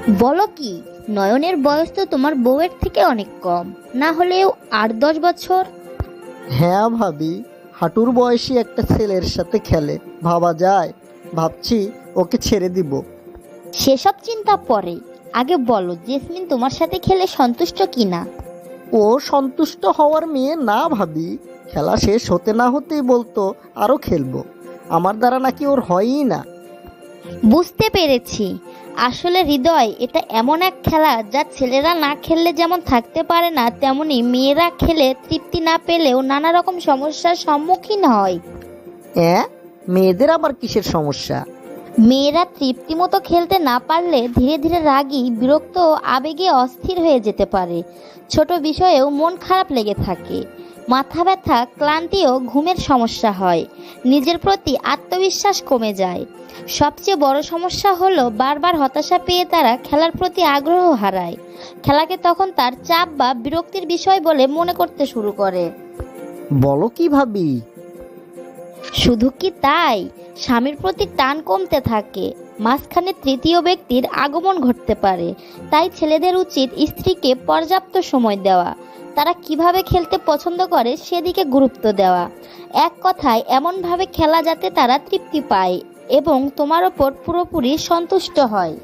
বলো কি, নয়নের বয়স তো তোমার বউয়ের থেকে অনেক কম, না হলেও 8-10 বছর। হ্যাঁ ভাবি, হাঁটুর বয়সী একটা ছেলের সাথে খেলে, ভাবা যায়? ভাবছি ওকে ছেড়ে দিব। সেসব চিন্তা পরে, আগে বলো জেসমিন তোমার সাথে খেলে সন্তুষ্ট কিনা। ও সন্তুষ্ট হওয়ার মেয়ে না ভাবি, খেলা শেষ হতে না হতেই বলতো আরও খেলবো। আমার দ্বারা নাকি ওর হয়ই না। বুঝতে পেরেছি, আসলে হৃদয়, এটা এমন এক খেলা যা ছেলেরা না খেললে যেমন থাকতে পারে না, তেমনি মেয়েরা খেলে তৃপ্তি না পেলেও নানা রকম সমস্যার সম্মুখীন হয়। হ্যাঁ, মেয়েদের আবার কিসের সমস্যা? মেয়েরা তৃপ্তিমতো খেলতে না পারলে ধীরে ধীরে রাগী, বিরক্ত ও আবেগে অস্থির হয়ে যেতে পারে। ছোট বিষয়েও মন খারাপ লেগে থাকে, মাথা ব্যথা, ক্লান্তি ও ঘুমের সমস্যা হয়, নিজের প্রতি আত্মবিশ্বাস কমে যায়। সবচেয়ে বড় সমস্যা হলো বারবার হতাশা পেয়ে তারা খেলার প্রতি আগ্রহ হারায়। খেলাকে তখন তার চাপ বা বিরক্তির বিষয় বলে মনে করতে শুরু করে। বলো কি ভাবি? শুধু কি তাই, স্বামীর প্রতি টান কমতে থাকে, মাঝখানে তৃতীয় ব্যক্তির আগমন ঘটতে পারে। তাই ছেলেদের উচিত স্ত্রীকে পর্যাপ্ত সময় দেওয়া, তারা কিভাবে খেলতে পছন্দ করে সেদিকে গুরুত্ব দেওয়া। এক কথায় এমনভাবে খেলা যাতে তারা তৃপ্তি পায় এবং তোমার ওপর পুরোপুরি সন্তুষ্ট হয়।